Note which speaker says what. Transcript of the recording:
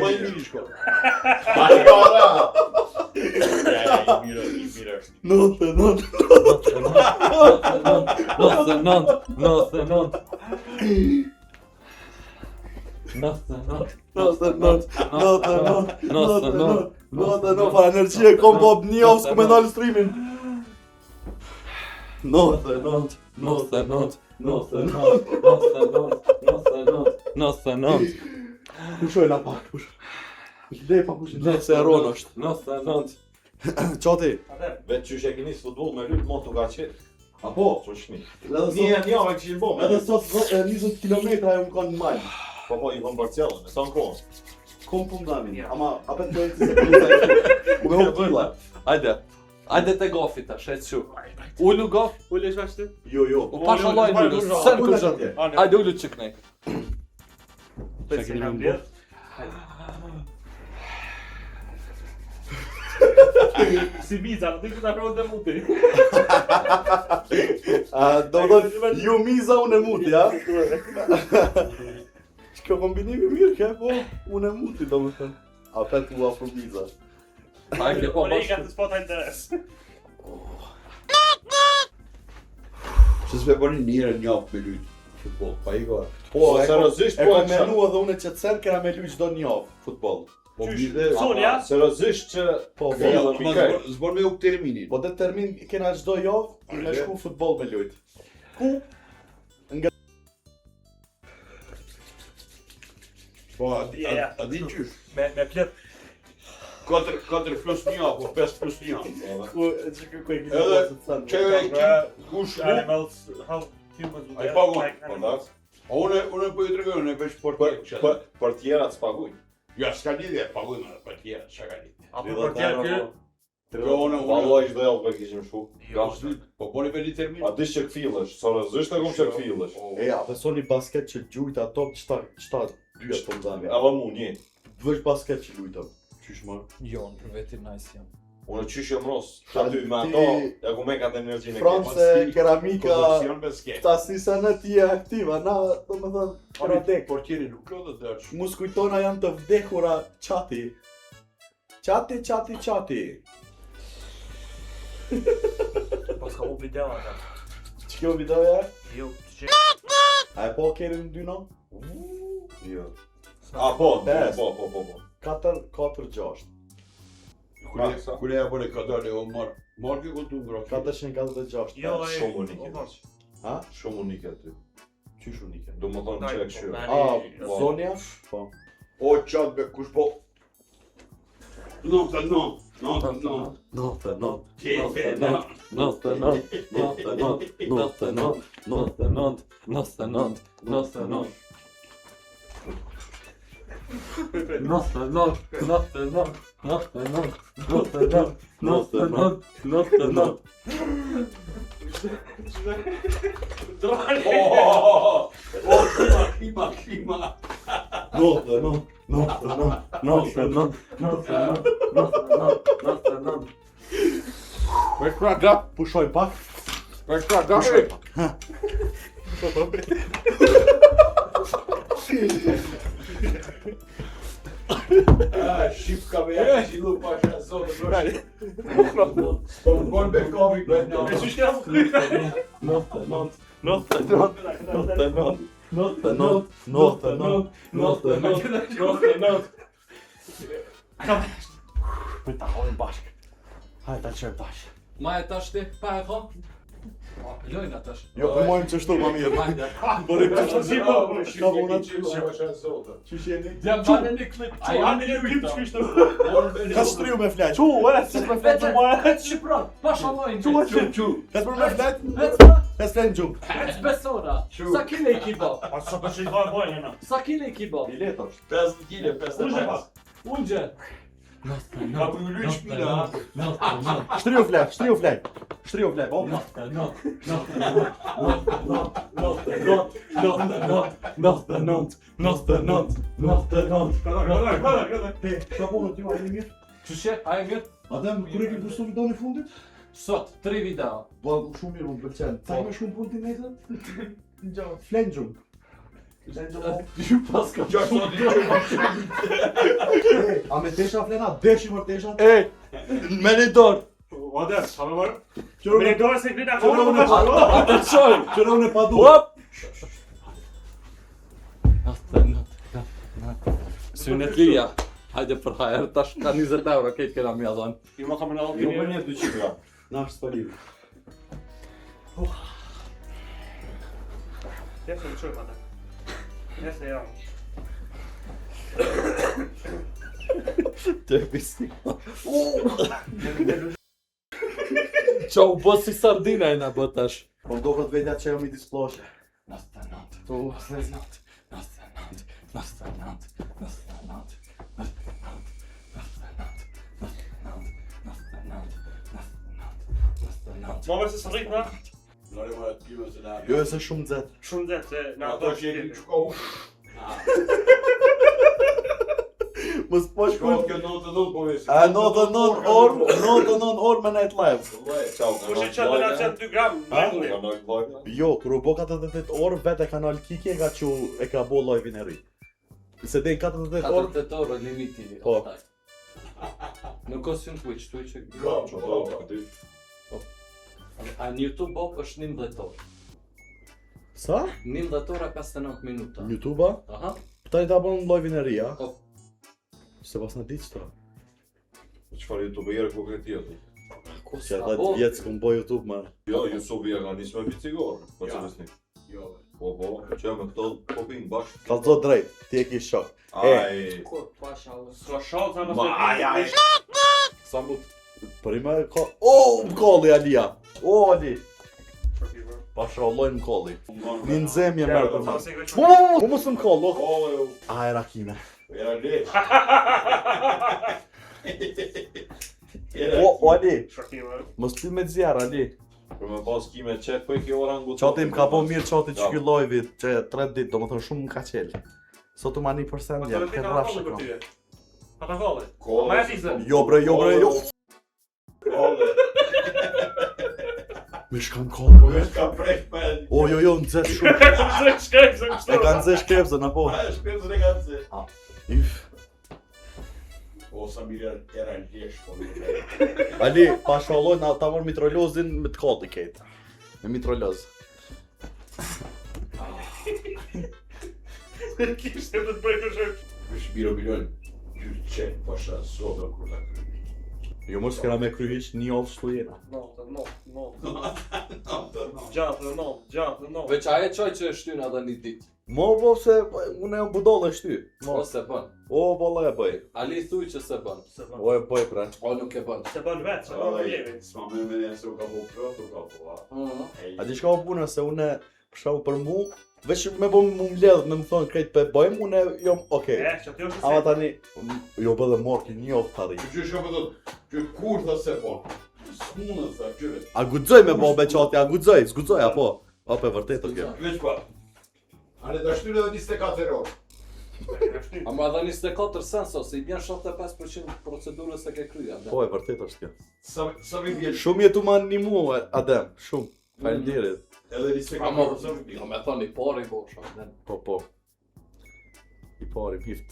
Speaker 1: Ma i miri shko.
Speaker 2: Para energie, kom po një ovë s'ku me nalë streamin. 99. Pushoj la pak, push. Le pa push. Le se Ron është.
Speaker 3: 99.
Speaker 2: Qati.
Speaker 1: Vetë qysh e keni futboll me lyp mot u ka qenë.
Speaker 2: Apo,
Speaker 1: Po shni.
Speaker 2: edhe
Speaker 1: Një javë kishin bom.
Speaker 2: Edhe sot 20 kilometra e më kanë mal.
Speaker 1: Po i von parcialën, sa në kohë.
Speaker 2: Kom pun damin, ama apet të se kulisa. U me u tilla.
Speaker 3: Hajde te gofi tash, e çu. Ulu gof,
Speaker 4: Ulesh ashtu?
Speaker 2: Jo.
Speaker 3: u pasha lloj ulës. Sen
Speaker 2: Ulu
Speaker 3: kush?
Speaker 2: atje.
Speaker 3: Hajde ulu çiknej.
Speaker 4: Pse kam bler? Si biza, nuk do ta provoj të muti.
Speaker 2: Do të ju miza unë e muti, ja? Shko kombinimi mirë ke, po unë e muti do më thënë. Apet u afro miza.
Speaker 3: Hajde po
Speaker 4: Ore ka
Speaker 3: bashkë.
Speaker 4: të spota interes.
Speaker 1: Që s've bëni mirë njaf me lyt futboll, pa i ka.
Speaker 2: Po,
Speaker 1: Po, seriozisht
Speaker 2: e
Speaker 1: po
Speaker 2: kom menu edhe unë që të sen kena me lyq do një javë futbol.
Speaker 1: Po
Speaker 4: Qysh,
Speaker 1: bide,
Speaker 4: Sonja?
Speaker 1: seriozisht që
Speaker 2: Po,
Speaker 1: Fillon
Speaker 2: po.
Speaker 1: Mikaj.
Speaker 5: Zbor me u terminin.
Speaker 2: Po determin kena çdo javë me shku futboll me lujt.
Speaker 4: Ku?
Speaker 5: Po,
Speaker 4: Ja.
Speaker 5: a di qysh?
Speaker 4: Me plet.
Speaker 5: 4 plus 1 apo 5 plus 1.
Speaker 2: Ku e keni
Speaker 5: Edhe,
Speaker 2: të thënë.
Speaker 5: Që e kush mu?
Speaker 4: Animals, how humans would
Speaker 5: Ai
Speaker 4: have
Speaker 5: pagon,
Speaker 4: like
Speaker 1: po
Speaker 4: animals.
Speaker 5: A unë po i tregoj në veç portier.
Speaker 1: për tjerat s'paguajnë.
Speaker 5: Ja, s'ka lidhje, pagojmë edhe për tjera, çka ka lidhje.
Speaker 4: Apo për tjerë kë?
Speaker 5: Jo, unë
Speaker 1: Vallaj çdo javë me kishim shku.
Speaker 5: po boni për një termin.
Speaker 1: A dish që këfillesh, seriozisht e kom që këfillesh.
Speaker 2: E, a besoni basket që gjujta top çta dyja po ndani.
Speaker 1: Ava mu një.
Speaker 2: Veç basket që lujtëm. Qysh më?
Speaker 3: Jo, për vetin nice jam.
Speaker 1: Unë qysh jam ros.
Speaker 2: Ta
Speaker 1: Aty me
Speaker 2: ti-
Speaker 1: ato, ja ku me ka të energjinë e
Speaker 2: France, keramika,
Speaker 5: Produksion basket.
Speaker 2: ta si sa në ti e aktiva, na, do më thënë, kena dek.
Speaker 5: Portieri nuk lodhet dash.
Speaker 2: Mus kujtona janë të vdekura qati. Qati.
Speaker 4: Pas ka u video ata.
Speaker 2: Që kjo videoja?
Speaker 4: Jo, që
Speaker 2: A e po keni në dy no?
Speaker 1: Jo. A po,
Speaker 2: Pes.
Speaker 1: po.
Speaker 2: 4-6.
Speaker 5: Kur ja bëre ka dalë o marrë që këtu ngrohtë.
Speaker 2: 446.
Speaker 4: jo
Speaker 1: Shumë unike.
Speaker 2: Ha?
Speaker 1: Shumë unike aty.
Speaker 2: Qysh unike?
Speaker 1: Do më thonë që e këshyra.
Speaker 2: A, Sonja? Po.
Speaker 5: O çat be kush po. No. Klima.
Speaker 2: Për kraga, pushoj pak.
Speaker 5: Për kraga.
Speaker 2: Pushoj pak.
Speaker 5: Shqip ka me jakë që lu pasha zotë bon be komik be në.
Speaker 4: E ç'është jam këtu?
Speaker 2: Me ta hojnë bashk. Hajde ta qërë bashk.
Speaker 3: Ma e tash ti, pa e tho? Lojna tash.
Speaker 2: Jo, për mojmë që shtu ma mirë.
Speaker 3: Hajde.
Speaker 2: Bërë që shtu
Speaker 4: Si po,
Speaker 2: Ka vonat
Speaker 5: Që pasha zotë.
Speaker 2: Qysh jeni?
Speaker 3: Jam banë një klip.
Speaker 4: A janë në klip ç'është?
Speaker 2: Ka shtriu me fleq.
Speaker 4: Çu, se më flet
Speaker 3: Vete,
Speaker 4: mua.
Speaker 3: Shqipron, pa shalojnë.
Speaker 2: Ka për me fleq?
Speaker 3: Vec,
Speaker 2: Ka s'fleq në gjumë.
Speaker 3: vec besora. Sa kile i kibo?
Speaker 4: A sa po ç'i bën bojë na.
Speaker 3: Sa kile i kibo?
Speaker 2: Bilet është.
Speaker 1: 50 kg, 55.
Speaker 3: Ungjë.
Speaker 5: Ka për një shpina.
Speaker 2: Shtriu fleq. Po. Te, ka punë ty ma e mirë?
Speaker 3: Qëshje, a e mirë?
Speaker 2: Adem, kur e ke përstu videon e fundit?
Speaker 3: Sot, 3 video.
Speaker 2: Po shumë mirë, më pëlqen. Sa më shumë punë ti nesër? Gjao, flenxhum.
Speaker 3: Ju pas ka
Speaker 2: A me tesha flena, deshi më tesha?
Speaker 3: Ej, me një dorë.
Speaker 4: Ode, sa më marr?
Speaker 2: Qëro
Speaker 4: Me
Speaker 2: në
Speaker 4: dorë se klina
Speaker 2: Qëro në
Speaker 3: Atë qoj.
Speaker 2: Qëro në padu.
Speaker 3: Hop. Synet lija. Hajde për hajer, tash ka 20 euro, kejt kena mja zonë.
Speaker 4: Ju më kam në
Speaker 2: Jo për një 200 gra. Na është spalim.
Speaker 4: Jeshtë në qërë, pata. Jeshtë e jam.
Speaker 2: Të pisni.
Speaker 3: Qa u bës si sardina e na bët tash.
Speaker 2: Po do këtë vetja që jam i disploshe.
Speaker 4: Mame se së rrit na?
Speaker 5: Nore më atë kime se na.
Speaker 2: Jo e se shumë zet.
Speaker 4: Shumë zetë, se na
Speaker 5: Ato që jeni në shkohë.
Speaker 2: Mos po
Speaker 5: Shkohë
Speaker 2: shkoj.
Speaker 5: kjo 99 po vesi.
Speaker 2: A 99 orë me night live.
Speaker 4: Kushe që të nga qenë 2 gram,
Speaker 2: Jo, kur u bo 48 orë, vetë e kanal Kiki e ka që e ka bo live-in e ri. Se dhe 48 orë,
Speaker 3: 48 euro limiti.
Speaker 2: Po.
Speaker 3: Nuk është në Twitch e... A në YouTube Bob është 11 orë.
Speaker 2: sa?
Speaker 3: 11 orë e 59 minuta.
Speaker 2: Në YouTube-a?
Speaker 3: Aha.
Speaker 2: Pëta i ta bon live-in e ri, a?
Speaker 3: Po.
Speaker 2: Se pas në ditë qëta.
Speaker 5: Çfarë YouTube jere konkreti atë?
Speaker 2: Që ata vjetë s'kom bo YouTube, man.
Speaker 5: Jo, YouTube ja ka nisë me bicikor. Po
Speaker 1: Ja.
Speaker 5: që nësni? Jo. Po, që me këto po pinë bashkë.
Speaker 2: Kalzo drejt, ti e ki shok.
Speaker 5: Aj.
Speaker 3: Kur pasha u...
Speaker 4: S'ka shalë, sa më
Speaker 5: Ma, aj.
Speaker 3: Sa mut...
Speaker 2: Për ima e ka... O, më kolli Alia! O, Ali! Pasha olloj më kolli. Një në zemje mërë për më. Mu mësë më kollo. A, e rakime.
Speaker 5: Era lesh.
Speaker 2: O, Ali!
Speaker 4: Shokime.
Speaker 2: Mos ti me zjarë, Ali.
Speaker 5: Për me pas kime qep, po i ki orangu.
Speaker 2: Qati më ka po mirë qati që ky lojvit, që 3 ditë, do më thënë shumë më ka qelë. Sot u ma 1% jam, këtë rafshë kam.
Speaker 4: Ata kolle.
Speaker 5: Kolle.
Speaker 4: Ma e tizën.
Speaker 2: Jo bre, jo bre, jo!
Speaker 5: Kolle.
Speaker 2: Me shkan kollë,
Speaker 5: Po
Speaker 2: bre.
Speaker 5: vesh ka prek për.
Speaker 2: O, jo, në zetë shumë. E kanë zesh kepzën, apo?
Speaker 5: A, shpesën e kanë se.
Speaker 2: If.
Speaker 5: O, sa mirë era lesh, po në.
Speaker 2: Ali, pasha olloj, na ta mor mitrolozin me të kolli kejtë. Me mitroloz.
Speaker 4: Kishte të të brejtë shërë.
Speaker 5: Vesh biro milion. Gjyrë qenë, pasha sotër kur ta kërë.
Speaker 2: Jo mos kena me kry hiq një ovë shtu jena.
Speaker 4: Gjatë,
Speaker 3: Veç aje qoj që është tyna dhe një ditë.
Speaker 2: Mo po se unë e budoll e shty. Mo.
Speaker 3: O se bën.
Speaker 2: O bolla e bëj.
Speaker 3: Ali thuj që se bën.
Speaker 2: O e bëj pra.
Speaker 3: O nuk e bën.
Speaker 4: Se bën vetë, se bën vjevi.
Speaker 5: S'ma me njenë se u ka po prot, u ka po.
Speaker 2: A di shka o puna se une për shkak për mu, veç me bo mu mbledh me më thonë krejt për bëjmë, une jom okej.
Speaker 4: Që t'jo është
Speaker 2: Ama
Speaker 4: se.
Speaker 2: tani, jo bëdhe morki një ofë tari.
Speaker 5: Që shka për që kur tha se po. S'mune tha, qyre.
Speaker 2: A gudzoj me bo beqati, a gudzoj, s'gudzoj, apo? Apo e vërtet kjo.
Speaker 5: Veç pa. Ale ta shtyre edhe 24 orë.
Speaker 3: Ama edhe 24 senso, se i bjen 75% procedurës e ke kryja.
Speaker 2: Po e vërtet është kjo.
Speaker 5: Sa mi vjetë.
Speaker 2: Shumë jetu ma një mu, Adem, shumë. Faleminderit.
Speaker 5: Edhe 24
Speaker 3: Ama,
Speaker 5: orë. sa mi vjetë.
Speaker 3: jo me thoni pari bosha.
Speaker 2: Po, po. I pari, hift.